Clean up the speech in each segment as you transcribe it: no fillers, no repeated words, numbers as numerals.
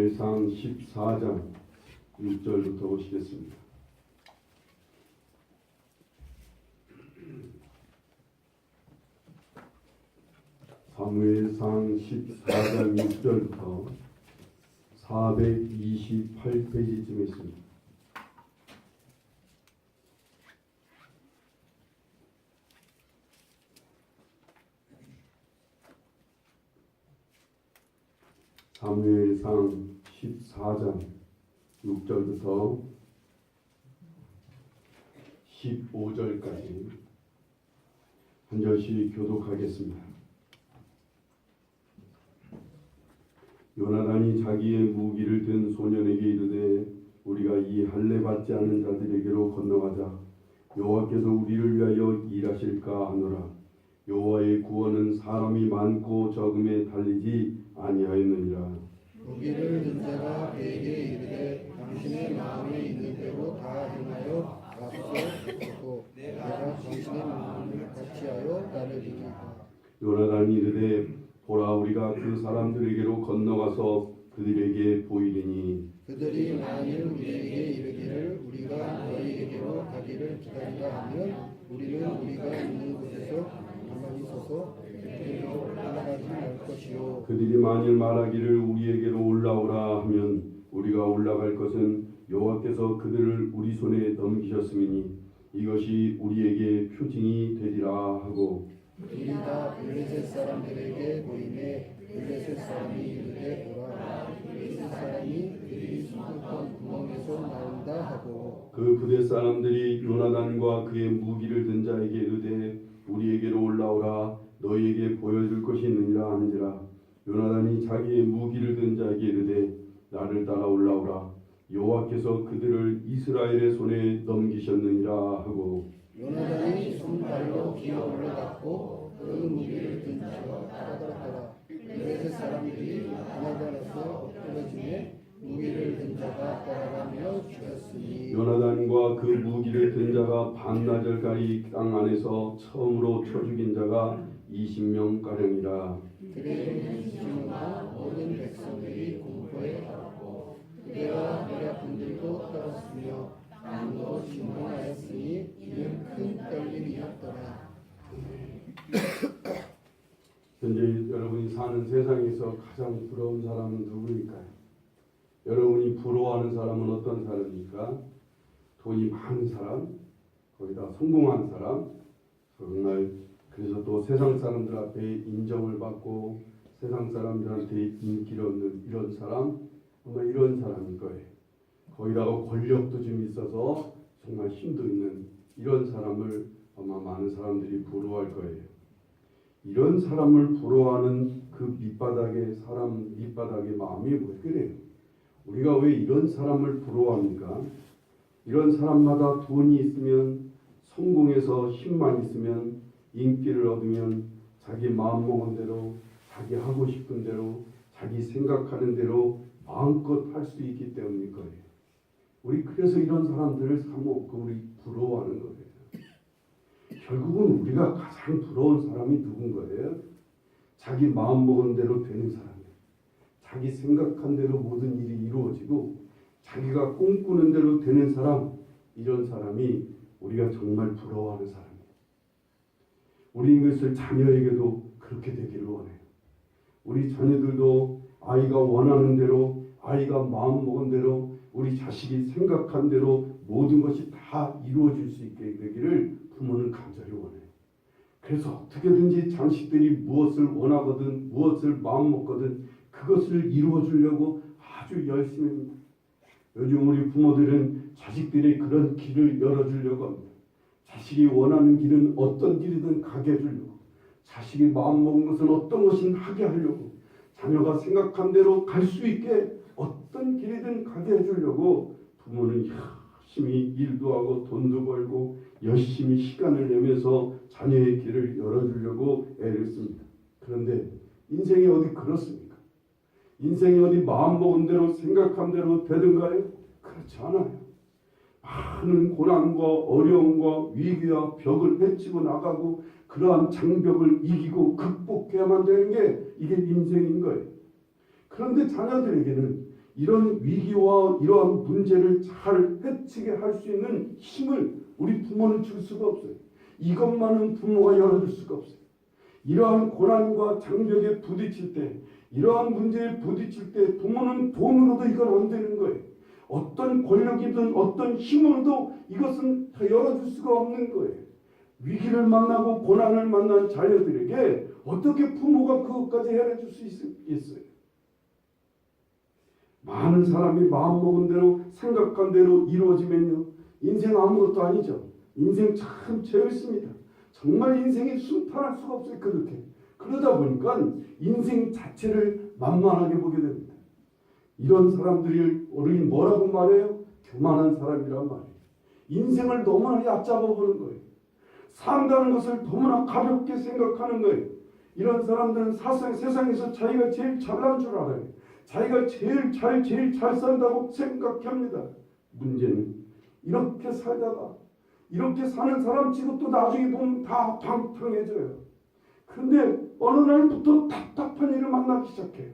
사무엘상 14장 6절부터 보시겠습니다. 사무엘상 14장 6절부터 428페이지쯤에 있습니다. 사무엘상 14장 6절부터 15절까지 한 절씩 교독하겠습니다. 요나단이 자기의 무기를 든 소년에게 이르되 우리가 이 할례 받지 않은 자들에게로 건너가자. 여호와께서 우리를 위하여 일하실까 하노라. 여호와의 구원은 사람이 많고 적음에 달리지 아니하였느니라. 무기를 든 자가 그에게 이르되 당신의 마음에 있는 대로 다 행하여 앞서고 내가 당신의 마음을 같이하여 따르리이다. 요나단이 이르되 보라 우리가 그 사람들에게로 건너가서 그들에게 보이리니 그들이 만일 우리에게 이르기를 우리가 너희에게로 가기를 기다리라 하면 우리는 우리가 있는 곳에서 가만히 서서 그들에게로 올라가지 말 것이요. 그들이 만일 말하기를 우리에게로 올라오라 하면 우리가 올라갈 것은 여호와께서 그들을 우리 손에 넘기셨음이니 이것이 우리에게 표징이 되리라 하고 그들이 다 블레셋 사람들에게 보이매 블레셋 사람이 이르되 보라 블레셋 사람이 그들이 숨었던 구멍에서 나온다 하고 그 부대 사람들이 요나단과 그의 무기를 든 자에게 이르되 우리에게로 올라오라 너희에게 보여줄 것이 있느니라 하는지라. 요나단이 자기의 무기를 든 자에게 이르되 나를 따라 올라오라 여호와께서 그들을 이스라엘의 손에 넘기셨느니라 하고 요나단이 손발로 기어 올라갔고 그 무기를 든 자가 따라갔더라. 블레셋 사람들이 요나단에서 엎드러지매 무기를 든 자가 따라가며 죽였으니 요나단과 그 무기를 든 자가 반나절까지 땅 안에서 처음으로 쳐 죽인 자가 20명가량이라. 그들의 이스라엘 모든 백성들이 공포에 떨었고 그대와 노략군들도 떨었으며 땅도 진동하였으니 이는 큰 떨림이었더라. 현재 여러분이 사는 세상에서 가장 부러운 사람은 누구일까요? 여러분이 부러워하는 사람은 어떤 사람입니까? 돈이 많은 사람, 거기다 성공한 사람, 정말 그래서 또 세상 사람들 앞에 인정을 받고 세상 사람들한테 인기를 얻는 이런 사람, 아마 이런 사람일 거예요. 거기다가 권력도 좀 있어서 정말 힘도 있는 이런 사람을 아마 많은 사람들이 부러워할 거예요. 이런 사람을 부러워하는 그 밑바닥의 마음이 왜 그래요? 우리가 왜 이런 사람을 부러워합니까? 이런 사람마다 돈이 있으면, 성공해서 힘만 있으면, 인기를 얻으면 자기 마음먹은 대로, 자기 하고 싶은 대로, 자기 생각하는 대로 마음껏 할 수 있기 때문일 거예요. 우리 그래서 이런 사람들을 사모하고 우리 부러워하는 거예요. 결국은 우리가 가장 부러운 사람이 누군 거예요? 자기 마음먹은 대로 되는 사람이에요. 자기 생각한 대로 모든 일이 이루어지고 자기가 꿈꾸는 대로 되는 사람, 이런 사람이 우리가 정말 부러워하는 사람이에요. 우리 이것을 자녀에게도 그렇게 되기를 원해요. 우리 자녀들도 아이가 원하는 대로, 아이가 마음먹은 대로, 우리 자식이 생각한 대로 모든 것이 다 이루어질 수 있게 되기를 부모는 간절히 원해요. 그래서 어떻게든지 자식들이 무엇을 원하거든, 무엇을 마음먹거든 그것을 이루어주려고 아주 열심히 합니다. 요즘 우리 부모들은 자식들의 그런 길을 열어주려고 합니다. 자식이 원하는 길은 어떤 길이든 가게 해주려고, 자식이 마음먹은 것은 어떤 것이든 하게 하려고, 자녀가 생각한 대로 갈 수 있게 어떤 길이든 가게 해주려고 부모는 열심히 일도 하고 돈도 벌고 열심히 시간을 내면서 자녀의 길을 열어주려고 애를 씁니다. 그런데 인생이 어디 그렇습니까? 인생이 어디 마음먹은 대로 생각한 대로 되든가요? 그렇지 않아요. 많은 고난과 어려움과 위기와 벽을 헤치고 나가고 그러한 장벽을 이기고 극복해야만 되는 게 이게 인생인 거예요. 그런데 자녀들에게는 이런 위기와 이러한 문제를 잘 해치게 할 수 있는 힘을 우리 부모는 줄 수가 없어요. 이것만은 부모가 열어줄 수가 없어요. 이러한 고난과 장벽에 부딪힐 때, 이러한 문제에 부딪힐 때 부모는 돈으로도 이건 안 되는 거예요. 어떤 권력이든 어떤 힘으로도 이것은 다 열어줄 수가 없는 거예요. 위기를 만나고 고난을 만난 자녀들에게 어떻게 부모가 그것까지 해줄 수 있겠어요? 많은 사람이 마음먹은 대로 생각한 대로 이루어지면요, 인생 아무것도 아니죠. 인생 참 재밌습니다. 정말 인생이 순탄할 수가 없어요. 그렇게 그러다 보니까 인생 자체를 만만하게 보게 됩니다. 이런 사람들이 우리 뭐라고 말해요? 교만한 사람이란 말이에요. 인생을 너무나 얕잡아 보는 거예요. 산다는 것을 너무나 가볍게 생각하는 거예요. 이런 사람들은 세상에서 자기가 제일 잘난 줄 알아요. 자기가 제일 잘 산다고 생각합니다. 문제는 이렇게 살다가 이렇게 사는 사람 치고 또 나중에 보면 다 방탕해져요. 그런데 어느 날부터 답답한 일을 만나기 시작해요.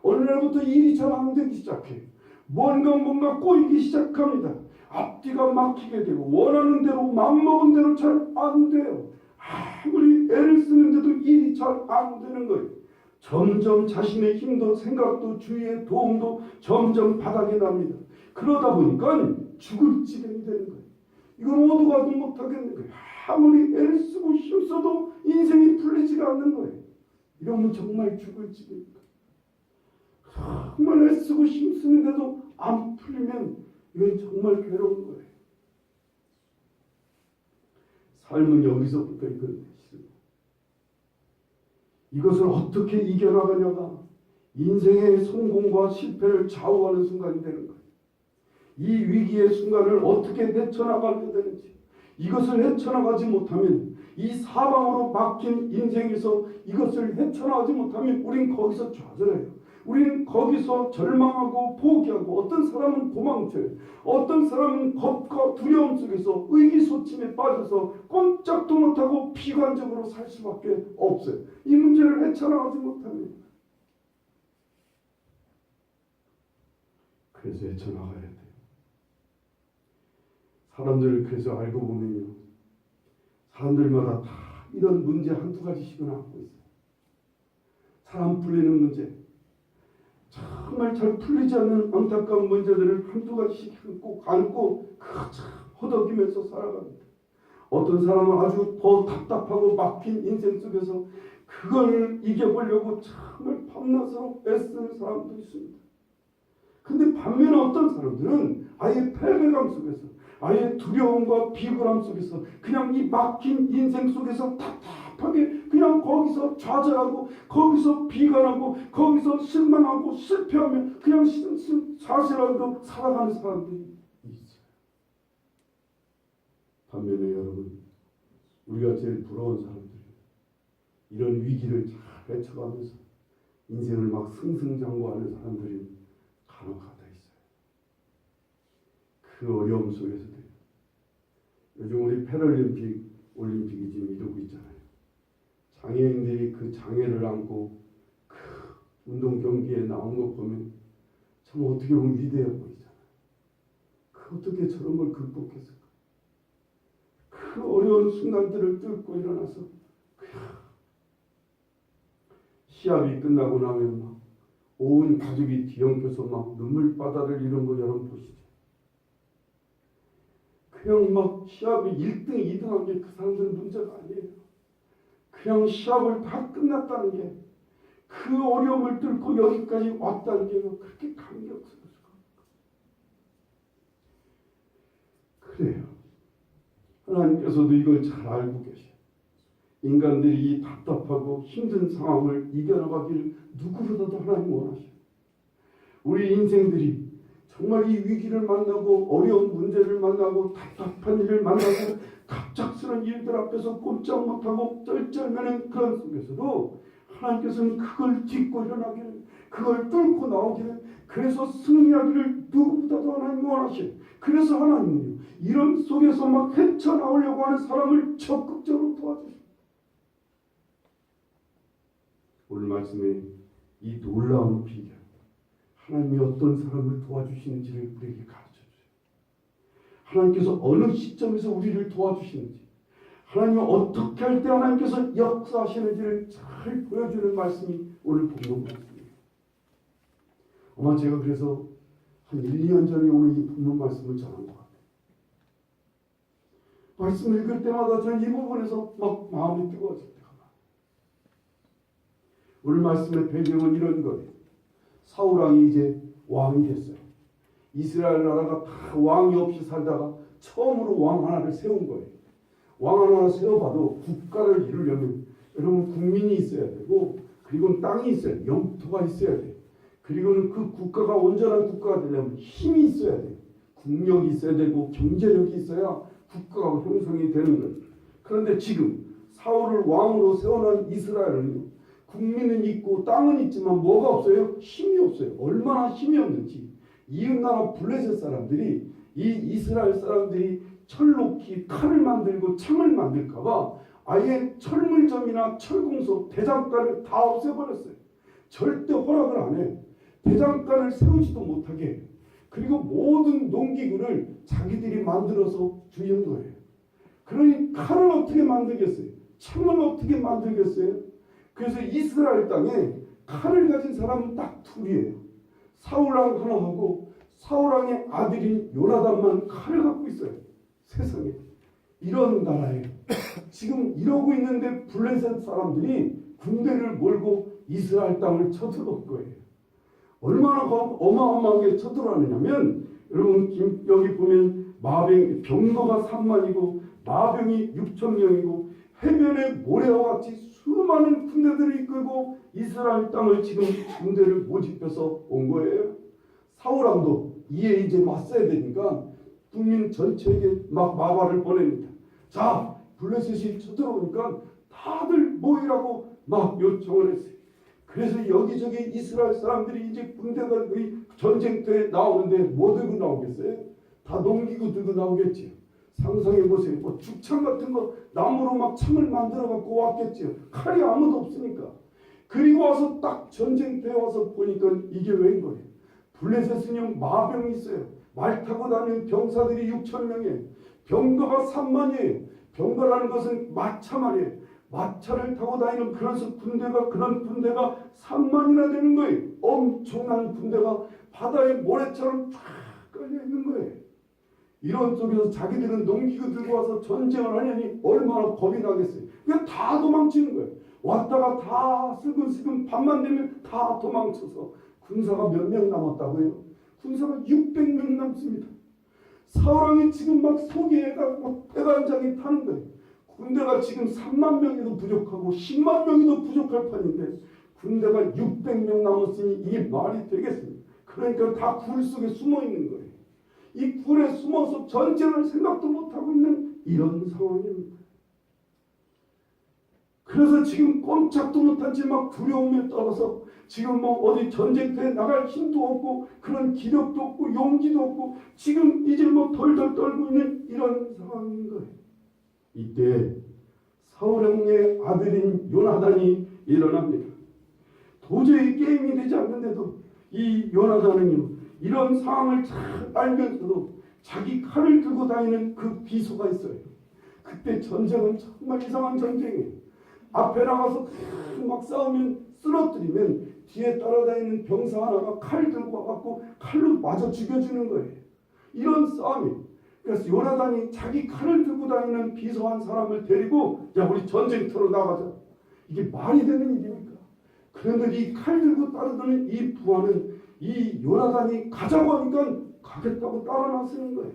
어느 날부터 일이 잘 안 되기 시작해요. 뭔가 꼬이기 시작합니다. 앞뒤가 막히게 되고 원하는 대로 마음먹은 대로 잘 안 돼요. 아무리 애를 쓰는데도 일이 잘 안 되는 거예요. 점점 자신의 힘도 생각도 주위의 도움도 점점 바닥에 납니다. 그러다 보니까 죽을 지경이 되는 거예요. 이건 어디 가도 못하겠는 거예요. 아무리 애를 쓰고 힘써도 인생이 풀리지가 않는 거예요. 이러면 정말 죽을 지경입니다. 정말 애쓰고 힘쓰는데도 안 풀리면 이건 정말 괴로운 거예요. 삶은 여기서부터 이건 이것을 어떻게 이겨나가냐가 인생의 성공과 실패를 좌우하는 순간이 되는 거예요. 이 위기의 순간을 어떻게 헤쳐나가게 되는지, 이것을 헤쳐나가지 못하면, 이 사방으로 막힌 인생에서 이것을 헤쳐나가지 못하면 우린 거기서 좌절해요. 우리는 거기서 절망하고 포기하고, 어떤 사람은 도망쳐요. 어떤 사람은 겁과 두려움 속에서 의기소침에 빠져서 꼼짝도 못하고 비관적으로 살 수밖에 없어요. 이 문제를 헤쳐나가지 못합니다. 그래서 헤쳐나가야 돼요. 사람들을 그래서 알고 보면요, 사람들마다 다 이런 문제 한두 가지씩은 안고 있어요. 잘 안 풀리는 문제, 정말 잘 풀리지 않는 안타까운 문제들을 한두 가지씩 안고 참 허덕이면서 살아갑니다. 어떤 사람은 아주 더 답답하고 막힌 인생 속에서 그걸 이겨보려고 정말 밤낮으로 애쓰는 사람도 있습니다. 근데 반면에 어떤 사람들은 아예 패배감 속에서, 아예 두려움과 비굴함 속에서, 그냥 이 막힌 인생 속에서 답답하게 그냥 거기서 좌절하고, 거기서 비관하고, 거기서 실망하고 실패하며 그냥 사실하고 살아가는 사람들이 있어요. 반면에 여러분, 우리가 제일 부러운 사람들이 이런 위기를 잘 헤쳐가면서 인생을 막 승승장구하는 사람들이 간혹가다 있어요. 그 어려움 속에서도 요즘 우리 패럴림픽 올림픽이 지금 이루고 있잖아요. 장애인들이 그 장애를 안고 그 운동 경기에 나온 거 보면 참 어떻게 보면 위대해 보이잖아요. 그 어떻게 저런 걸 극복했을까? 그 어려운 순간들을 뚫고 일어나서 시합이 끝나고 나면 막 온 가족이 뒤엉켜서 막 눈물바다를 이런 거 여러분 보시죠. 그냥 막 시합이 1등, 2등 한 게 그 사람들은 문제가 아니에요. 그냥 시합을 다 끝났다는 게, 그 어려움을 뚫고 여기까지 왔다는 게 그렇게 감격스러웠을 겁니다. 그래요. 하나님께서도 이걸 잘 알고 계셔요. 인간들이 이 답답하고 힘든 상황을 이겨나가기를 누구보다도 하나님 원하셔요. 우리 인생들이 정말 이 위기를 만나고 어려운 문제를 만나고 답답한 일을 만나고 갑작스러운 일들 앞에서 꼼짝 못하고 쩔쩔매는 그런 속에서도 하나님께서는 그걸 딛고 일어나기를, 그걸 뚫고 나오기를, 그래서 승리하기를 누구보다도 하나님 원하셔요. 그래서 하나님은요, 이런 속에서 막 헤쳐나오려고 하는 사람을 적극적으로 도와주셔요. 오늘 말씀에 이 놀라운 비결, 하나님이 어떤 사람을 도와주시는지를 우리에게 가르쳐 주세요. 하나님께서 어느 시점에서 우리를 도와주시는지, 하나님이 어떻게 할 때 하나님께서 역사하시는지를 잘 보여주는 말씀이 오늘 본문 말씀이에요. 아마 제가 그래서 한 1, 2년 전에 오늘 이 본문 말씀을 전한 것 같아요. 말씀을 읽을 때마다 저는 이 부분에서 막 마음이 뜨거워질 때가 많아요. 오늘 말씀의 배경은 이런 거예요. 사울 왕이 이제 왕이 됐어요. 이스라엘 나라가 다 왕이 없이 살다가 처음으로 왕 하나를 세운 거예요. 왕 하나를 세워봐도 국가를 이루려면 여러분 국민이 있어야 되고, 그리고 땅이 있어야 돼요. 영토가 있어야 돼요. 그리고는 그 국가가 온전한 국가가 되려면 힘이 있어야 돼요. 국력이 있어야 되고 경제력이 있어야 국가가 형성이 되는 거예요. 그런데 지금 사울을 왕으로 세워놓은 이스라엘은 국민은 있고 땅은 있지만 뭐가 없어요? 힘이 없어요. 얼마나 힘이 없는지 이웃나라 블레셋 사람들이 이 이스라엘 사람들이 철놓기 칼을 만들고 창을 만들까봐 아예 철물점이나 철공소 대장간을 다 없애버렸어요. 절대 허락을 안 해요. 대장간을 세우지도 못하게 해요. 그리고 모든 농기구를 자기들이 만들어서 주는 거예요. 그러니 칼을 어떻게 만들겠어요? 창을 어떻게 만들겠어요? 그래서 이스라엘 땅에 칼을 가진 사람은 딱 둘이에요. 사울왕 하나하고 사울왕의 아들인 요나단만 칼을 갖고 있어요. 세상에 이런 나라에 지금 이러고 있는데 블레셋 사람들이 군대를 몰고 이스라엘 땅을 쳐들어올 거예요. 얼마나 어마어마하게 쳐들어가느냐면 여러분 여기 보면 병거가 3만이고 마병이 6,000명이고 해변에 모래와 같이 수많은 군대들을 이끌고 이스라엘 땅을 지금 군대를 모집해서 온 거예요. 사울왕도 이에 이제 맞서야 되니까 국민 전체에게 막 마발을 보냅니다. 자, 블레셋이 쳐들어오니까 다들 모이라고 막 요청을 했어요. 그래서 여기저기 이스라엘 사람들이 이제 군대가 전쟁터에 나오는데 뭐 들고 나오겠어요? 다 농기구 들고 나오겠지. 상상해 보세요. 뭐 죽창 같은 거 나무로 막 창을 만들어 갖고 왔겠지. 칼이 아무도 없으니까. 그리고 와서 딱 전쟁터에 와서 보니까 이게 웬 거예요? 블레셋은 마병이 있어요. 말 타고 다니는 병사들이 6,000명이에요. 병거가 3만이에요. 병거라는 것은 마차 말이에요. 마차를 타고 다니는 그런 군대가 3만이나 되는 거예요. 엄청난 군대가 바다의 모래처럼 쫙 깔려 있는 거예요. 이런 속에서 자기들은 농기구 들고 와서 전쟁을 하려니 얼마나 겁이 나겠어요. 그냥 다 도망치는 거예요. 왔다가 다 슬금슬금 밤만 되면 다 도망쳐서 군사가 몇 명 남았다고요? 군사가 600명 남습니다. 사울왕이 지금 막 소개해가 막 백안장이 타는 거예요. 군대가 지금 3만 명이도 부족하고 10만 명이도 부족할 판인데 군대가 600명 남았으니 이게 말이 되겠습니까? 그러니까 다 굴 속에 숨어 있는 거예요. 이 굴에 숨어서 전쟁을 생각도 못하고 있는 이런 상황입니다. 그래서 지금 꼼짝도 못한 채 막 두려움에 떨어서 지금 뭐 어디 전쟁터에 나갈 힘도 없고 그런 기력도 없고 용기도 없고 지금 이제 뭐 덜덜 떨고 있는 이런 상황인 거예요. 이때 사울왕의 아들인 요나단이 일어납니다. 도저히 게임이 되지 않는데도 이 요나단은요, 이런 상황을 잘 알면서도 자기 칼을 들고 다니는 그 비소가 있어요. 그때 전쟁은 정말 이상한 전쟁이에요. 앞에 나가서 막 싸우면 쓰러뜨리면 뒤에 따라다니는 병사 하나가 칼 들고 와갖고 칼로 맞아 죽여주는 거예요. 이런 싸움이에요. 그래서 요나단이 자기 칼을 들고 다니는 비서 한 사람을 데리고 야 우리 전쟁터로 나가자. 이게 말이 되는 일입니까? 그런데 이 칼 들고 따르던 이 부하는 이 요나단이 가자고 하니까 가겠다고 따라 나서는 거예요.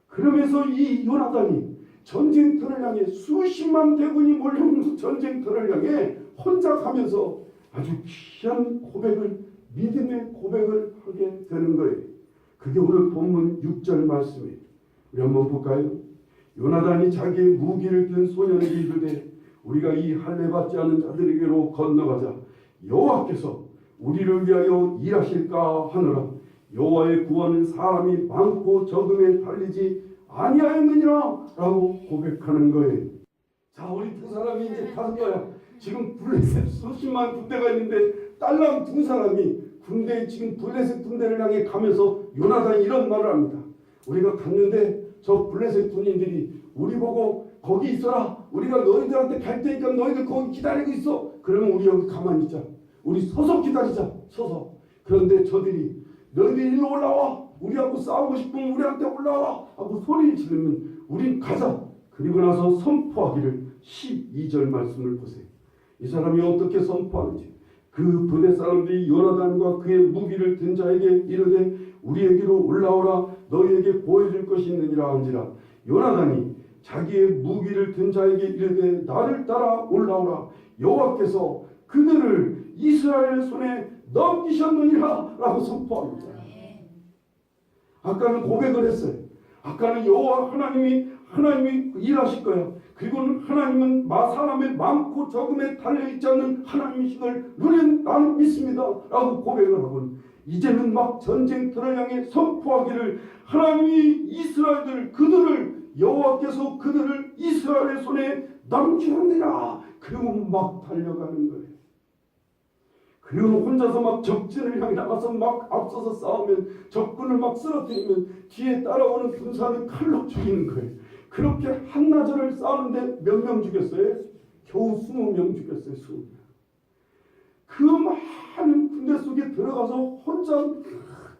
그러면서 이 요나단이 전쟁터를 향해 수십만 대군이 몰려오는 전쟁터를 향해 혼자 가면서 아주 귀한 고백을, 믿음의 고백을 하게 되는 거예요. 그게 오늘 본문 6절 말씀이에요. 우리 한번 볼까요? 요나단이 자기의 무기를 든 소년에게 이르되 우리가 이 할례 받지 않은 자들에게로 건너가자. 여호와께서 우리를 위하여 일하실까 하느라 여호와의 구원은 사람이 많고 적음에 달리지 아니하였느니라 라고 고백하는 거예요. 자, 우리 두 사람이 이제 가는 거야. 지금 블레셋 수십만 군대가 있는데 딸랑 두 사람이 군대 지금 블레셋 군대를 향해 가면서 요나단이 이런 말을 합니다. 우리가 갔는데 저 블레셋 군인들이 우리 보고 거기 있어라. 우리가 너희들한테 갈 테니까 너희들 거기 기다리고 있어. 그러면 우리 여기 가만히 있자. 우리 서서 기다리자. 서서. 그런데 저들이 너희들 일로 올라와. 우리하고 싸우고 싶으면 우리한테 올라와 하고 소리를 지르면 우린 가자. 그리고 나서 선포하기를 12절 말씀을 보세요. 이 사람이 어떻게 선포하는지. 그 부대 사람들이 요나단과 그의 무기를 든 자에게 이르되 우리에게로 올라오라. 너희에게 보여줄 것이 있느니라 한지라. 요나단이 자기의 무기를 든 자에게 이르되 나를 따라 올라오라. 여호와께서 그들을 이스라엘 손에 넘기셨느니라 라고 선포합니다. 아까는 고백을 했어요. 아까는 여호와 하나님이 일하실 거야. 그리고는 하나님은 사람의 많고 적음에 달려있지 않는 하나님이신걸 나는 믿습니다 라고 고백을 하고 이제는 막 전쟁터를 향해 선포하기를 하나님이 그들을 여호와께서 그들을 이스라엘의 손에 넘기느니라. 그리고 막 달려가는 거예요. 그리고 혼자서 막 적진을 향해 나가서 막 앞서서 싸우면 적군을 막 쓰러뜨리면 뒤에 따라오는 군사를 칼로 죽이는 거예요. 그렇게 한나절을 싸우는데 몇 명 죽였어요? 겨우 20명 죽였어요. 20명. 그 많은 군대 속에 들어가서 혼자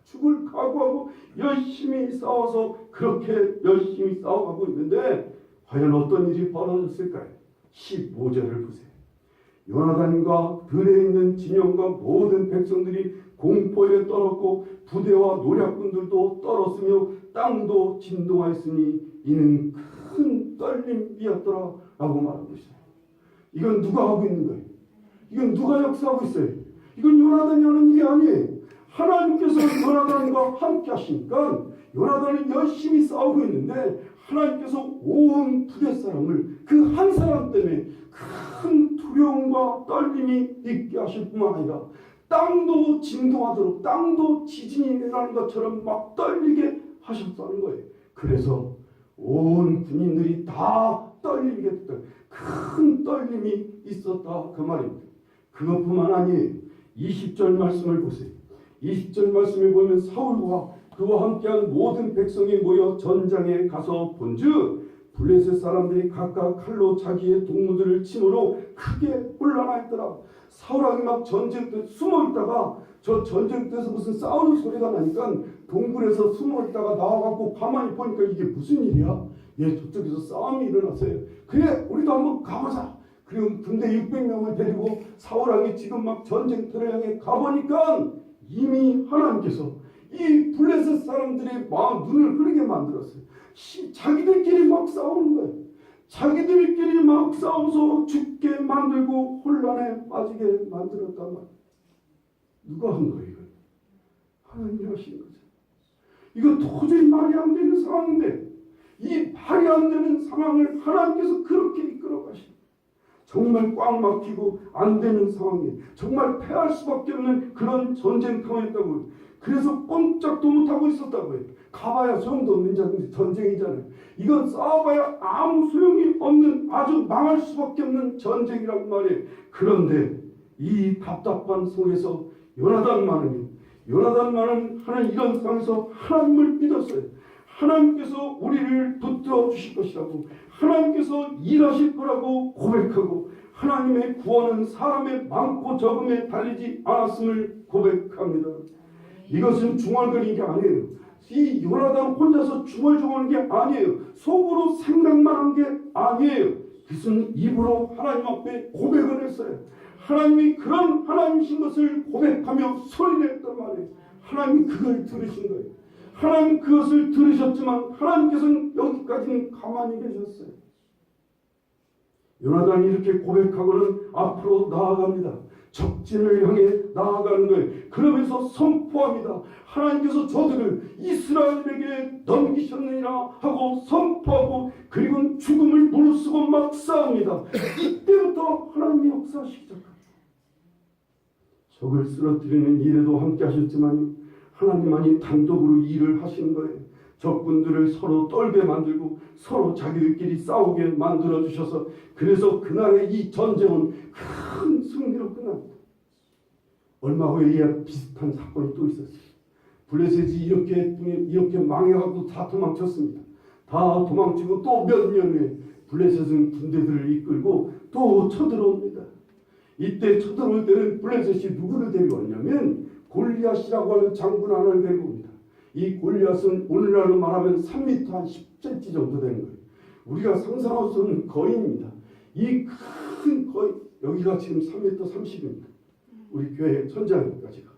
죽을 각오하고 열심히 싸워서 그렇게 열심히 싸워가고 있는데 과연 어떤 일이 벌어졌을까요? 15절을 보세요. 요나단과 들에 있는 진영과 모든 백성들이 공포에 떨었고 부대와 노략군들도 떨었으며 땅도 진동하였으니 이는 큰 떨림이었더라 라고 말하고 있어요. 이건 누가 하고 있는 거예요? 이건 누가 역사하고 있어요? 이건 요나단이 하는 일이 아니에요. 하나님께서 요나단과 함께 하시니까 요나단이 열심히 싸우고 있는데 하나님께서 온 부대 사람을 그 한 사람 때문에 큰 두려움과 떨림이 있게 하실 뿐만 아니라 땅도 진동하도록 땅도 지진이 일어나는 것처럼 막 떨리게 하셨다는 거예요. 그래서 온 군인들이 다 떨리게 됐다. 큰 떨림이 있었다 그 말입니다. 그것뿐만 아니에요. 20절 말씀을 보세요. 20절 말씀에 보면 사울과 그와 함께한 모든 백성이 모여 전장에 가서 본즉 블레셋 사람들이 각각 칼로 자기의 동무들을 침으로 크게 혼란하였더라. 사울왕이 막 전쟁터에 숨어있다가 저 전쟁터에서 무슨 싸우는 소리가 나니까 동굴에서 숨어있다가 나와갖고 가만히 보니까 이게 무슨 일이야? 저쪽에서 싸움이 일어났어요. 그래 우리도 한번 가보자. 그리고 군대 600명을 데리고 사울왕이 지금 막 전쟁터를 향해 가보니까 이미 하나님께서 이 블레셋 사람들의 마음 눈을 흐리게 만들었어요. 자기들끼리 막 싸우는 거예요. 자기들끼리 막 싸워서 죽게 만들고 혼란에 빠지게 만들었단 말이에요. 누가 한 거예요? 이건? 하나님이 하신 거죠. 이거 도저히 말이 안 되는 상황인데 이 말이 안 되는 상황을 하나님께서 그렇게 이끌어 가시고 정말 꽉 막히고 안 되는 상황에 정말 패할 수밖에 없는 그런 전쟁터였다고요. 그래서 꼼짝도 못하고 있었다고요. 가봐야 소용도 없는 전쟁이잖아요. 이건 싸워봐야 아무 소용이 없는 아주 망할 수밖에 없는 전쟁이란 말이에요. 그런데 이 답답한 속에서 요나단만은 하는 이런 상황에서 하나님을 믿었어요. 하나님께서 우리를 붙들어 주실 것이라고 하나님께서 일하실 거라고 고백하고 하나님의 구원은 사람의 많고 적음에 달리지 않았음을 고백합니다. 이것은 중얼거리는 게 아니에요. 이 요나단 혼자서 중얼중얼하는 게 아니에요. 속으로 생각만 한 게 아니에요. 그것은 입으로 하나님 앞에 고백을 했어요. 하나님이 그런 하나님이신 것을 고백하며 소리를 했단 말이에요. 하나님이 그걸 들으신 거예요. 하나님 그것을 들으셨지만 하나님께서는 여기까지는 가만히 계셨어요. 요나단이 이렇게 고백하고는 앞으로 나아갑니다. 적진을 향해 나아가는 거예요. 그러면서 선포합니다. 하나님께서 저들을 이스라엘에게 넘기셨느니라 하고 선포하고 그리고 죽음을 무릅쓰고 막 싸웁니다. 이때부터 하나님이 역사하시기 시작합니다. 적을 쓰러뜨리는 일에도 함께 하셨지만 하나님만이 단독으로 일을 하시는 거예요. 적군들을 서로 떨게 만들고 서로 자기들끼리 싸우게 만들어 주셔서 그래서 그날의 이 전쟁은 큰 승리로 끝납니다. 얼마 후에 비슷한 사건이 또 있었어요. 블레셋이 이렇게 망해가지고 다 도망쳤습니다. 다 도망치고 또 몇 년 후에 블레셋은 군대들을 이끌고 또 쳐들어옵니다. 이때 쳐들어올 때는 블레셋이 누구를 데려왔냐면 골리앗이라고 하는 장군 하나를 데려옵니다. 이 골리앗은 오늘날로 말하면 3m 한 10cm 정도 되는 거예요. 우리가 상상할 수 없는 거인입니다. 이 큰 거인, 여기가 지금 3m 30입니다. 우리 교회 천장까지가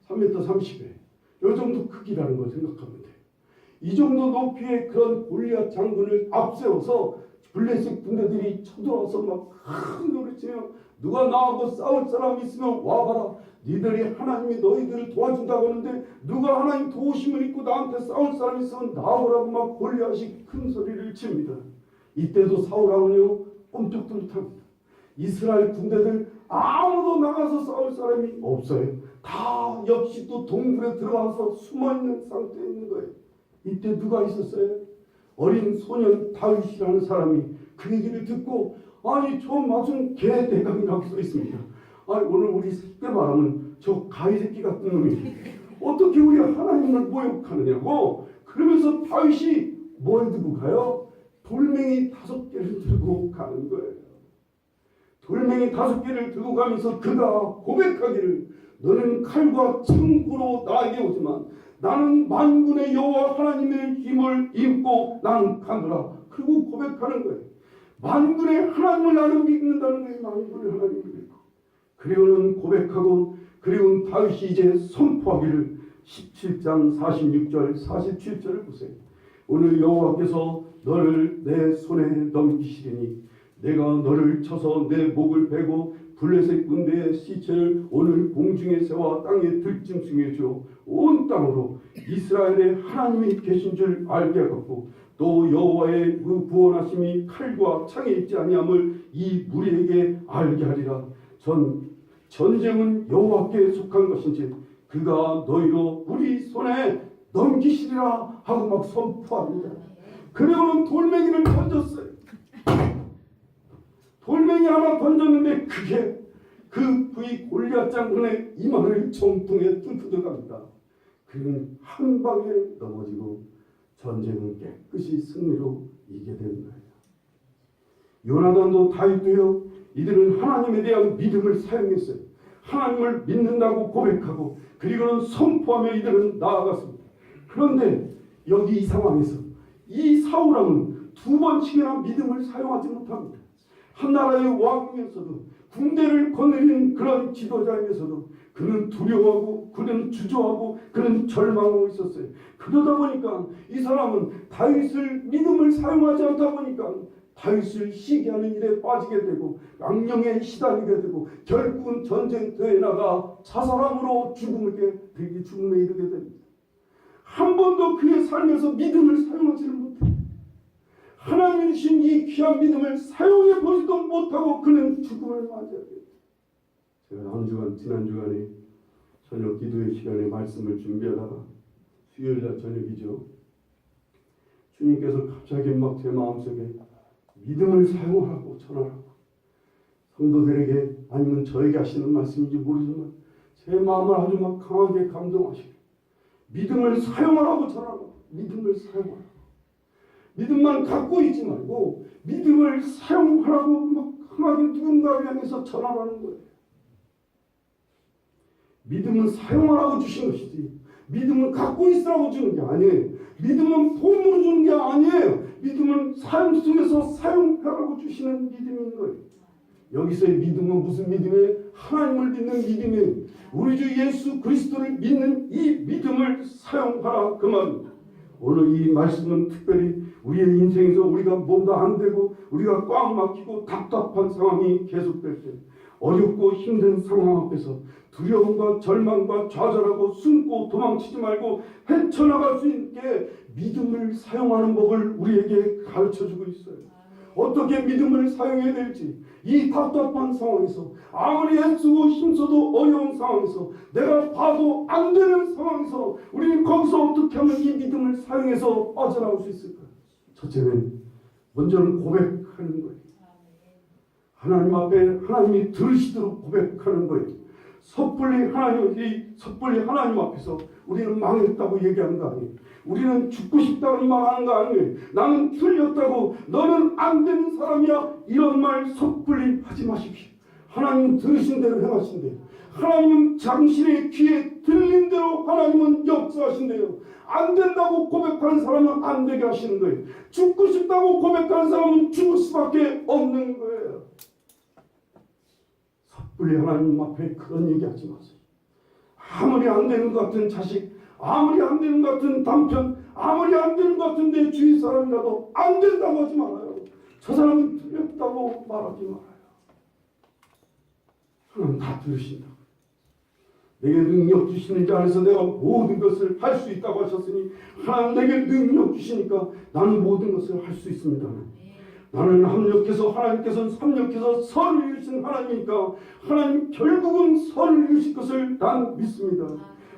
3m 30에 이 정도 크기라는 걸 생각하면 돼요. 이 정도 높이의 그런 골리앗 장군을 앞세워서 블레셋 군대들이 쳐들어와서 막 큰 소리 치며 누가 나하고 싸울 사람 있으면 와봐라. 니들이 하나님이 너희들을 도와준다고 하는데 누가 하나님 도우심을 입고 나한테 싸울 사람 있으면 나오라고 막 골리앗이 큰 소리를 칩니다. 이때도 사울왕은요 꼼짝도 이스라엘 군대들 아무도 나가서 싸울 사람이 없어요. 다 역시 또 동굴에 들어가서 숨어있는 상태에 있는 거예요. 이때 누가 있었어요? 어린 소년 다윗이라는 사람이 그 얘기를 듣고 아니 저 무슨 개대강이라고 써 있습니다. 아니 오늘 우리 새끼 말하면 저 가위새끼 같은 놈이 어떻게 우리 하나님을 모욕하느냐고. 그러면서 다윗이 뭘 들고 가요? 돌멩이 5개를 들고 가는 거예요. 돌멩이 5개를 들고 가면서 그가 고백하기를 너는 칼과 창구로 나에게 오지만 나는 만군의 여호와 하나님의 힘을 입고 나는 가노라. 그리고 고백하는 거예요. 만군의 하나님을 나는 믿는다는 거예요. 만군의 하나님을 믿고. 그리고는 고백하고 그리고 다윗이 이제 선포하기를 17장 46절 47절을 보세요. 오늘 여호와께서 너를 내 손에 넘기시리니 내가 너를 쳐서 내 목을 베고 블레셋 군대의 시체를 오늘 공중에 세워 땅에 들짐승해 줘 온 땅으로 이스라엘의 하나님이 계신 줄 알게 하고 또 여호와의 그 구원하심이 칼과 창에 있지 아니함을 이 무리에게 알게 하리라. 전쟁은 여호와께 속한 것인지 그가 너희로 우리 손에 넘기시리라 하고 막 선포합니다. 그리고는 돌멩이를 던졌어요. 돌멩이 하나 던졌는데 그게 그 부이 골리앗 장군의 이마를 정통에 뚫고 들어갑니다. 그는 한 방에 넘어지고 전쟁은 깨끗이 승리로 이기게 된 거예요. 요나단도 다윗도요. 이들은 하나님에 대한 믿음을 사용했어요. 하나님을 믿는다고 고백하고 그리고는 선포하며 이들은 나아갔습니다. 그런데 여기 이 상황에서 이 사울왕은 2번씩이나 믿음을 사용하지 못합니다. 한 나라의 왕이면서도 군대를 거느리는 그런 지도자이면서도 그는 두려워하고 그는 주저하고 그는 절망하고 있었어요. 그러다 보니까 이 사람은 다윗을 믿음을 사용하지 않다 보니까 다윗을 시기하는 일에 빠지게 되고 악령에 시달리게 되고 결국은 전쟁터에 나가 자살함으로 죽음에 이르게 됩니다. 한 번도 그의 삶에서 믿음을 사용하지는 못해요. 하나님이 주신 이 귀한 믿음을 사용해 보지도 못하고 그는 죽음을 맞아야 돼요. 제가 지난 주간에 저녁 기도의 시간에 말씀을 준비하다가 수요일날 저녁이죠. 주님께서 갑자기 막 제 마음속에 믿음을 사용하라고 전하라고 성도들에게 아니면 저에게 하시는 말씀인지 모르지만 제 마음을 아주 막 강하게 감동하시고 믿음을 사용하라고 전하라고. 믿음을 사용하라고. 믿음만 갖고 있지 말고 믿음을 사용하라고 막 강하게 누군가를 향해서 전하라는 거예요. 믿음은 사용하라고 주신 것이지 믿음은 갖고 있으라고 주는 게 아니에요. 믿음은 폼으로 주는 게 아니에요. 믿음은 삶 속에서 사용하라고 주시는 믿음인 거예요. 여기서의 믿음은 무슨 믿음이에요? 하나님을 믿는 믿음이에요. 우리 주 예수 그리스도를 믿는 이 믿음을 사용하라 그 말입니다. 오늘 이 말씀은 특별히 우리의 인생에서 우리가 뭔가 안 되고 우리가 꽉 막히고 답답한 상황이 계속될 때 어렵고 힘든 상황 앞에서 두려움과 절망과 좌절하고 숨고 도망치지 말고 헤쳐나갈 수 있게 믿음을 사용하는 법을 우리에게 가르쳐주고 있어요. 어떻게 믿음을 사용해야 될지 이 답답한 상황에서 아무리 애쓰고 힘써도 어려운 상황에서 내가 봐도 안 되는 상황에서 우리는 거기서 어떻게 하면 이 믿음을 사용해서 빠져나올 수 있을까? 첫째는 먼저는 고백하는 거예요. 하나님 앞에 하나님이 들으시도록 고백하는 거예요. 섣불리 하나님 앞에서 우리는 망했다고 얘기하는 거 아니에요. 우리는 죽고 싶다는 말 하는 거 아니에요. 나는 틀렸다고, 너는 안 되는 사람이야, 이런 말 섣불리 하지 마십시오. 하나님 들으신 대로 행하신대요. 하나님은 당신의 귀에 들린 대로 하나님은 역사하신대요. 안 된다고 고백하는 사람은 안 되게 하시는 거예요. 죽고 싶다고 고백하는 사람은 죽을 수밖에 없는 거예요. 섣불리 하나님 앞에 그런 얘기하지 마세요. 아무리 안 되는 것 같은 자식, 아무리 안 되는 것 같은 남편, 아무리 안 되는 것 같은 내 주위 사람이라도 안 된다고 하지 말아요. 저 사람은 틀렸다고 말하지 말아요. 하나님 다 들으신다. 내게 능력 주시는 자 안에서 내가 모든 것을 할 수 있다고 하셨으니 하나님 내게 능력 주시니까 나는 모든 것을 할 수 있습니다. 나는 합력해서 하나님께서는 삼력해서 선을 이루신 하나님이니까 하나님 결국은 선을 이루실 것을 난 믿습니다.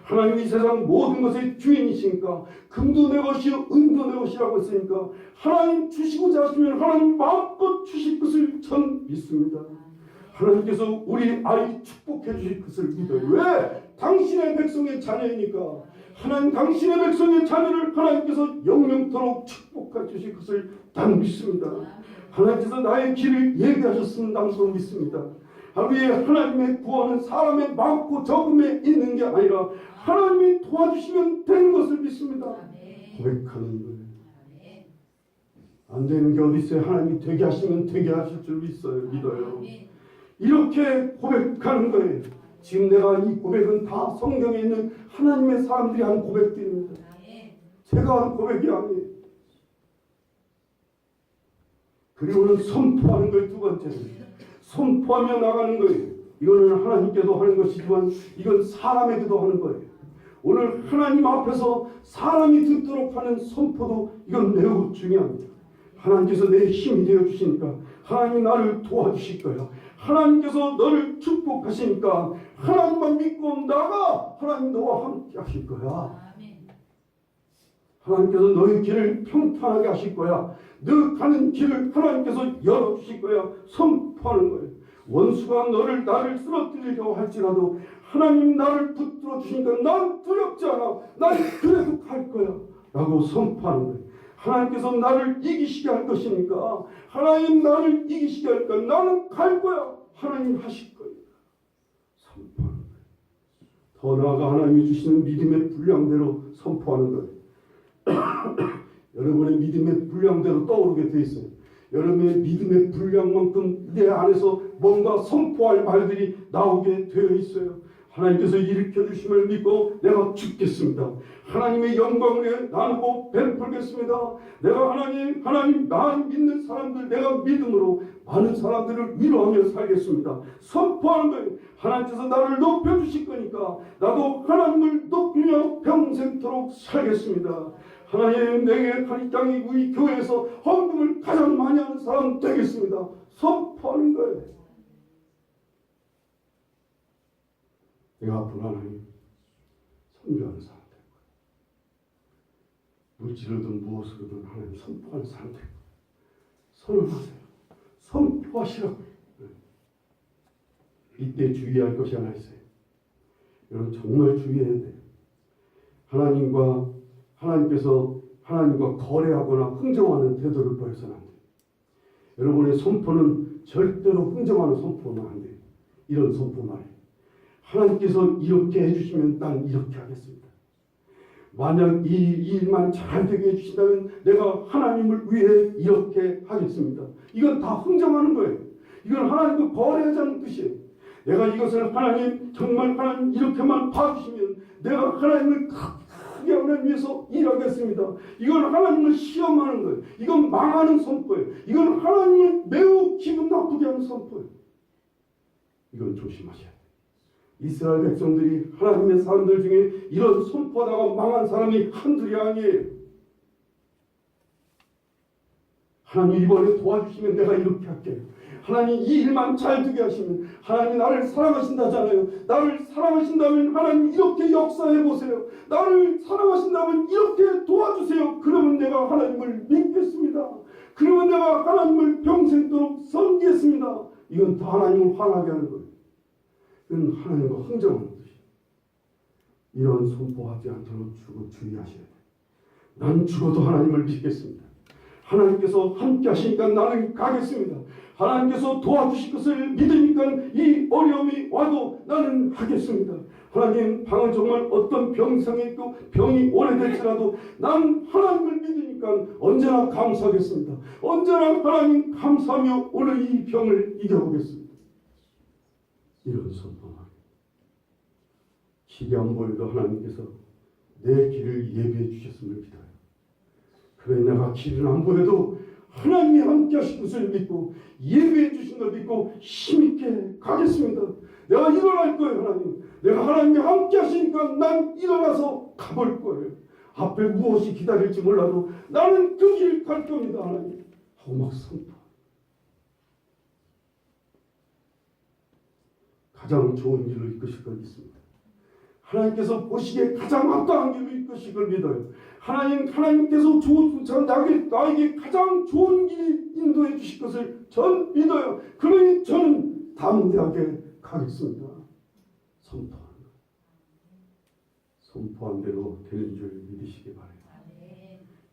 하나님 이 세상 모든 것의 주인이시니까 금도 내 것이요 은도 내 것이라고 했으니까 하나님 주시고자 하시면 하나님 마음껏 주실 것을 전 믿습니다. 하나님께서 우리 아이 축복해 주실 것을 믿어요. 왜? 당신의 백성의 자녀이니까. 하나님 당신의 백성의 자녀를 하나님께서 영영토록 축복해 주실 것을 난 믿습니다. 하나님께서 나의 길을 예비하셨으면 나도 믿습니다. 하루에 하나님의 구원은 사람의 많고 적음에 있는 게 아니라 하나님이 도와주시면 되는 것을 믿습니다. 고백하는 거예요. 안 되는 게 어디 있어요? 하나님이 되게 하시면 되게 하실 줄 믿어요. 이렇게 고백하는 거예요. 지금 내가 이 고백은 다 성경에 있는 하나님의 사람들이 한 고백들입니다. 제가 한 고백이 아니에요. 그리고는 선포하는 거예요. 두 번째는 선포하며 나가는 거예요. 이거는 하나님께도 하는 것이지만 이건 사람에게도 하는 거예요. 오늘 하나님 앞에서 사람이 듣도록 하는 선포도 이건 매우 중요합니다. 하나님께서 내 힘이 되어주시니까 하나님이 나를 도와주실 거야. 하나님께서 너를 축복하시니까 하나님만 믿고 나가. 하나님 너와 함께 하실 거야. 하나님께서 너의 길을 평탄하게 하실 거야. 너 가는 길을 하나님께서 열어주실 거야. 선포하는 거예요. 원수가 나를 쓰러뜨리려고 할지라도 하나님 나를 붙들어 주시니까 난 두렵지 않아. 난 그래도 갈 거야 라고 선포하는 거예요. 하나님께서 나를 이기시게 할 것이니까 하나님 나를 이기시게 하니까 나는 갈 거야. 하나님 하실 거예요. 선포하는 거예요. 더 나아가 하나님이 주시는 믿음의 분량대로 선포하는 거예요. 여러분의 믿음의 분량대로 떠오르게 돼 있어요. 여러분의 믿음의 분량만큼 내 안에서 뭔가 선포할 말들이 나오게 되어 있어요. 하나님께서 일으켜주심을 믿고 내가 죽겠습니다. 하나님의 영광을 나누고 베풀겠습니다. 내가 하나님 나 믿는 사람들 내가 믿음으로 많은 사람들을 위로하며 살겠습니다. 선포하는 거예요. 하나님께서 나를 높여주실 거니까 나도 하나님을 높이며 평생토록 살겠습니다. 하나님 내게 이 땅이 우리 교회에서 헌금을 가장 많이 하는 사람 되겠습니다. 선포하는 거예요. 내가 앞으로 하나님 선교하는 사람 될 거예요. 물질로든 무엇으로든 하나님 선포하는 사람 될 거예요. 선언하세요. 선포하시라고. 이때 주의할 것이 하나 있어요. 여러분 정말 주의해야 돼요. 하나님께서 하나님과 거래하거나 흥정하는 태도를 보여서는 안 돼요. 여러분의 선포는 절대로 흥정하는 선포는 안 돼요. 이런 선포 말이에요. 하나님께서 이렇게 해주시면 난 이렇게 하겠습니다. 만약 이 일만 잘 되게 해주신다면 내가 하나님을 위해 이렇게 하겠습니다. 이건 다 흥정하는 거예요. 이건 하나님과 거래하자는 뜻이에요. 내가 이것을 정말 하나님 이렇게만 봐주시면 내가 하나님을 크게 하나님 위해서 일하겠습니다. 이건 하나님을 시험하는 거예요. 이건 망하는 선포예요. 이건 하나님을 매우 기분 나쁘게 하는 선포예요. 이건 조심하셔야 돼요. 이스라엘 백성들이 하나님의 사람들 중에 이런 선포하다가 망한 사람이 한둘이 아니에요. 하나님 이번에 도와주시면 내가 이렇게 할게요. 하나님 이 일만 잘 되게 하시면 하나님 나를 사랑하신다잖아요. 나를 사랑하신다면 하나님 이렇게 역사해 보세요. 나를 사랑하신다면 이렇게 도와주세요. 그러면 내가 하나님을 믿겠습니다. 그러면 내가 하나님을 평생도록 섬기겠습니다. 이건 다 하나님을 화나게 하는 거예요. 그건 하나님과 흥정하는 뜻이에요. 이런 선포하지 않도록 주의하셔야 돼요. 난 죽어도 하나님을 믿겠습니다. 하나님께서 함께 하시니까 나는 가겠습니다. 하나님께서 도와주실 것을 믿으니까 이 어려움이 와도 나는 하겠습니다. 하나님, 방은 정말 어떤 병상에 있고 병이 오래될지라도 난 하나님을 믿으니까 언제나 감사하겠습니다. 언제나 하나님 감사하며 오늘 이 병을 이겨보겠습니다. 이런 선포만. 길이 안 보여도 하나님께서 내 길을 예비해 주셨음을 믿어요. 그래, 내가 길은 안 보여도 하나님이 함께 하신 것을 믿고 예배해 주신 걸 믿고 힘있게 가겠습니다. 내가 일어날 거예요. 하나님, 내가 하나님이 함께 하시니까 난 일어나서 가볼 거예요. 앞에 무엇이 기다릴지 몰라도 나는 그 길 갈 겁니다. 하나님 하고 막 선포. 가장 좋은 길로 이끄실 걸 믿습니다. 하나님께서 보시기에 가장 합당한 길로 이끄실 걸 믿어요. 하나님께서 나에게 가장 좋은 길 인도해 주실 것을 전 믿어요. 그러니 저는 담대하게 가겠습니다. 선포한 대로 되는 줄 믿으시기 바랍니다.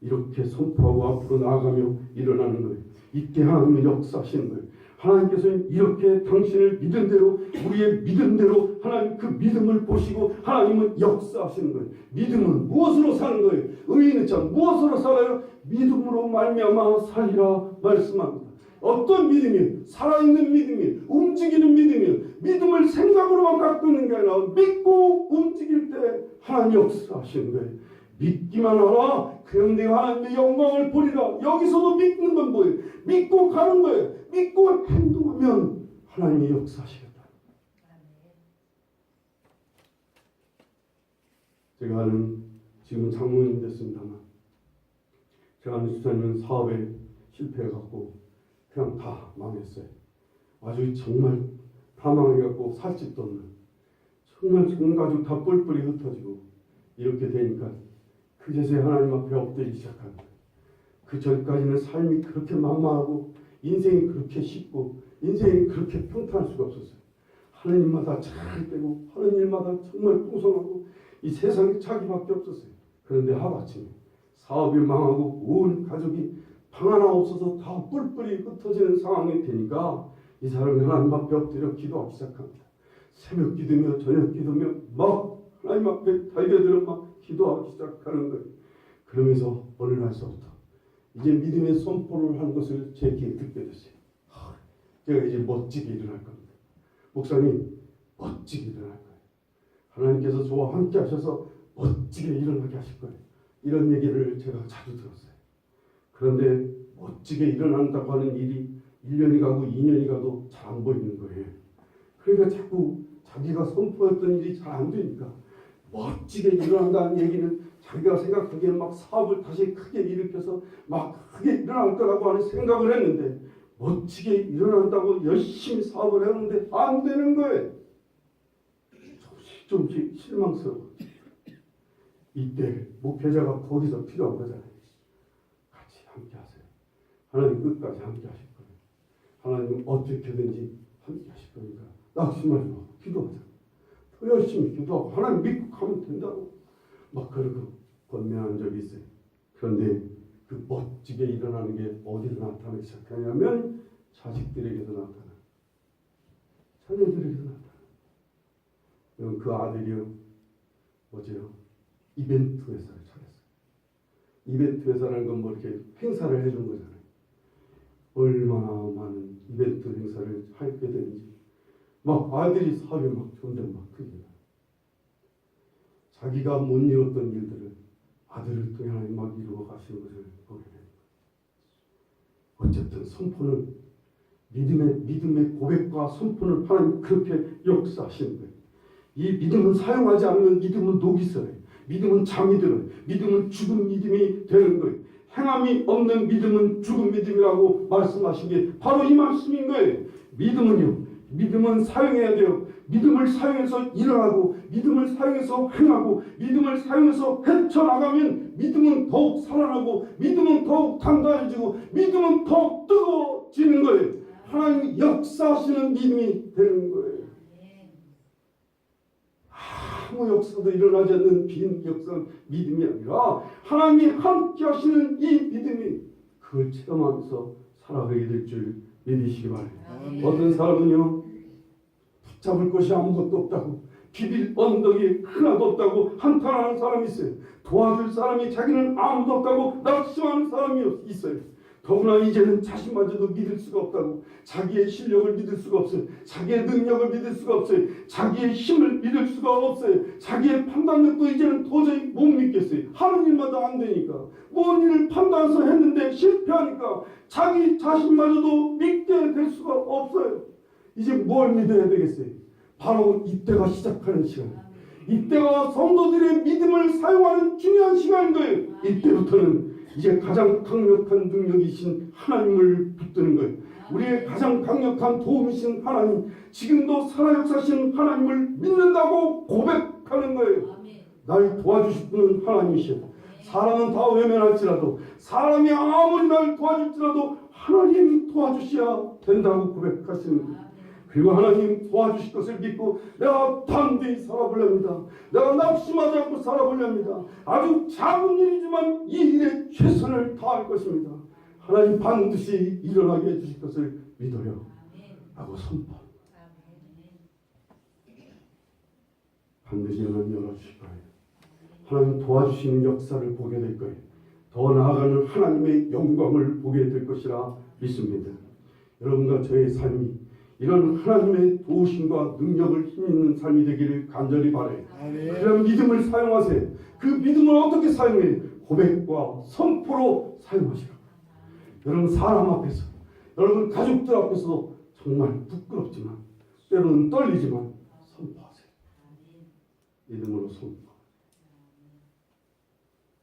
이렇게 선포하고 앞으로 나아가며 일어나는 거예요. 이때 하나님은 역사하시는 거예요. 하나님께서는 이렇게 당신을 믿은 대로, 우리의 믿은 대로 하나님 그 믿음을 보시고 하나님은 역사하시는 거예요. 믿음은 무엇으로 사는 거예요? 의인은 참 무엇으로 살아요? 믿음으로 말미암아 살리라 말씀합니다. 어떤 믿음이에요? 살아있는 믿음이에요. 움직이는 믿음이에요. 믿음을 생각으로만 갖고 있는 게 아니라 믿고 움직일 때 하나님 역사하시는 거예요. 믿기만 하라. 그럼 내가 하나님의 영광을 보리라. 여기서도 믿는 건 뭐예요? 믿고 가는 거예요. 믿고 행동하면 하나님이 역사하시겠다. 제가 아는, 지금 장로님 됐습니다만, 제가 아는 집사님은 사업에 실패해갖고 그냥 다 망했어요. 아주 정말 다 망해갖고 살 집도 없는, 정말 전 가족 다 뿔뿔이 흩어지고 이렇게 되니까 그제서야 하나님 앞에 엎드리기 시작한 거예요. 그 전까지는 삶이 그렇게 만만하고 인생이 그렇게 쉽고 인생이 그렇게 평탄할 수가 없었어요. 하는 일마다 잘 되고 하는 일마다 정말 풍성하고 이 세상에 자기밖에 없었어요. 그런데 하루아침에 사업이 망하고 온 가족이 방 하나 없어서 다 뿔뿔이 흩어지는 상황이 되니까 이 사람이 하나님 앞에 엎드려 기도하기 시작합니다. 새벽 기도며 저녁 기도며 막 하나님 앞에 달려들어 막 기도하기 시작하는 거예요. 그러면서 어느 날서부터 이제 믿음의 선포를 한 것을 제 귀에 듣게 됐어요. 제가 이제 멋지게 일어날 겁니다. 목사님, 멋지게 일어날 거예요. 하나님께서 저와 함께 하셔서 멋지게 일어나게 하실 거예요. 이런 얘기를 제가 자주 들었어요. 그런데 멋지게 일어난다고 하는 일이 1년이 가고 2년이 가도 잘 안 보이는 거예요. 그러니까 자꾸 자기가 선포했던 일이 잘 안 되니까 멋지게 일어난다는 얘기는 자기가 생각하기에는 막 사업을 다시 크게 일으켜서 막 크게 일어날 거라고 하는 생각을 했는데 멋지게 일어난다고 열심히 사업을 했는데 안 되는 거예요. 조금씩 실망스러워. 이때 목회자가 거기서 필요한 거잖아요. 같이 함께 하세요. 하나님 끝까지 함께 하실 거예요. 하나님은 어떻게든지 함께 하실 거니까 낙심하지 말고 기도하자. 더 열심히 기도하고 하나님 믿고 가면 된다고 막 그러고 권면한 적이 있어요. 그런데 그 멋지게 일어나는 게 어디서 나타나기 시작하냐면 자식들에게도 나타나, 자녀들에게도 나타나. 그 아들이요, 뭐죠? 이벤트 회사를 차렸어요. 이벤트 회사라는 건 뭐 이렇게 행사를 해준 거잖아요. 얼마나 많은 이벤트 행사를 하게 되는지 막 아이들이 사업이 막 점점 막 크게 나요. 자기가 못 이뤘던 일들을 아들을 통해 하나님 막 이루어 가시는 것을 보게 됩니다. 어쨌든 선포는 믿음의 고백과 선포는 하나님 그렇게 역사하시는 거예요. 이 믿음은 사용하지 않으면 믿음은 녹이 슬어요. 믿음은 잠이 들어요. 믿음은 죽은 믿음이 되는 거예요. 행함이 없는 믿음은 죽은 믿음이라고 말씀하신 게 바로 이 말씀인 거예요. 믿음은 사용해야 돼요. 믿음을 사용해서 일어나고 믿음을 사용해서 행하고 믿음을 사용해서 헤쳐나가면 믿음은 더욱 살아나고 믿음은 더욱 단단해지고 믿음은 더욱 뜨거워지는 거예요. 하나님이 역사하시는 믿음이 되는 거예요. 아무 역사도 일어나지 않는 빈 역사 믿음이 아니라 하나님이 함께 하시는 이 믿음이 그걸 체험하면서 살아가게 될 줄 믿으시기 바랍니다. 아멘. 어떤 사람은요, 붙잡을 것이 아무것도 없다고, 비빌 언덕이 하나도 없다고 한탄하는 사람이 있어요. 도와줄 사람이 자기는 아무도 없다고 낙심하는 사람이 있어요. 더구나 이제는 자신마저도 믿을 수가 없다고, 자기의 실력을 믿을 수가 없어요. 자기의 능력을 믿을 수가 없어요. 자기의 힘을 믿을 수가 없어요. 자기의 판단력도 이제는 도저히 못 믿겠어요. 하는 일마다 안 되니까, 뭔 일을 판단해서 했는데 실패하니까 자기 자신마저도 믿게 될 수가 없어요. 이제 뭘 믿어야 되겠어요? 바로 이때가 시작하는 시간, 이때가 성도들의 믿음을 사용하는 중요한 시간인 거예요. 이때부터는 이제 가장 강력한 능력이신 하나님을 붙드는 거예요. 우리의 가장 강력한 도움이신 하나님, 지금도 살아 역사하시는 하나님을 믿는다고 고백하는 거예요. 날 도와주실 분은 하나님이시오. 사람은 다 외면할지라도, 사람이 아무리 날 도와줄지라도 하나님 도와주셔야 된다고 고백하시는 거예요. 그리고 하나님 도와주실 것을 믿고 내가 담대히 살아보렵니다. 내가 낙심하지 않고 살아보렵니다. 아주 작은 일이지만 이 일에 최선을 다할 것입니다. 하나님 반드시 일어나게 해주실 것을 믿어요 하고 선포. 반드시 하나님 열어주실 거예요. 하나님 도와주시는 역사를 보게 될 거예요. 더 나아가는 하나님의 영광을 보게 될 것이라 믿습니다. 여러분과 저의 삶이 이런 하나님의 도우심과 능력을 힘있는 삶이 되기를 간절히 바라요. 그런 믿음을 사용하세요. 그 믿음을 어떻게 사용해요? 고백과 선포로 사용하시라고. 여러분 사람 앞에서, 여러분 가족들 앞에서 정말 부끄럽지만, 때로는 떨리지만 선포하세요. 믿음으로 선포.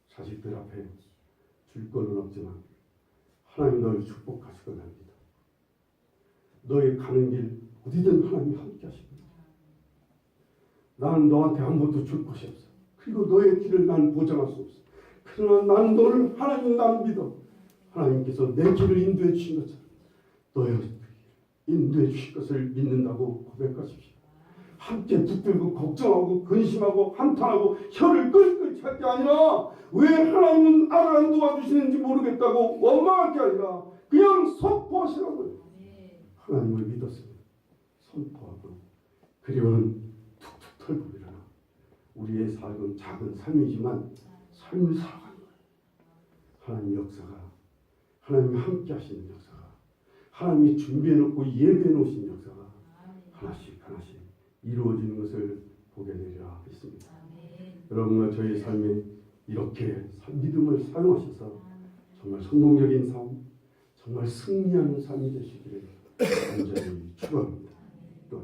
자식들 앞에 줄 거는 없지만 하나님 너를 축복하실 겁니다. 너의 가는 길 어디든 하나님이 함께 하십니다. 나는 너한테 아무것도 줄 것이 없어. 그리고 너의 길을 난 보장할 수 없어. 그러나 나는 너를 하나님 나는 믿어. 하나님께서 내 길을 인도해 주신 것처럼 너의 길을 인도해 주실 것을 믿는다고 고백하십시오. 함께 붙들고 걱정하고 근심하고 한탄하고 혀를 끌끌 찰 게 아니라 왜 하나님은 나를 안 도와주시는지 모르겠다고 원망할 게 아니라 그냥 선포하시라고요. 하나님을 믿었습니다. 선포하고 그리고는 툭툭 털고 일어나. 우리의 삶은 작은 삶이지만 삶을 살아가는 거예요. 하나님 역사가, 하나님이 함께 하시는 역사가, 하나님이 준비해놓고 예배해놓으신 역사가 하나씩 하나씩 이루어지는 것을 보게 되리라 믿습니다. 여러분과 저희 삶에 이렇게 믿음을 사용하셔서 정말 성공적인 삶, 정말 승리하는 삶이 되시기를 간절히 축원합니다. 또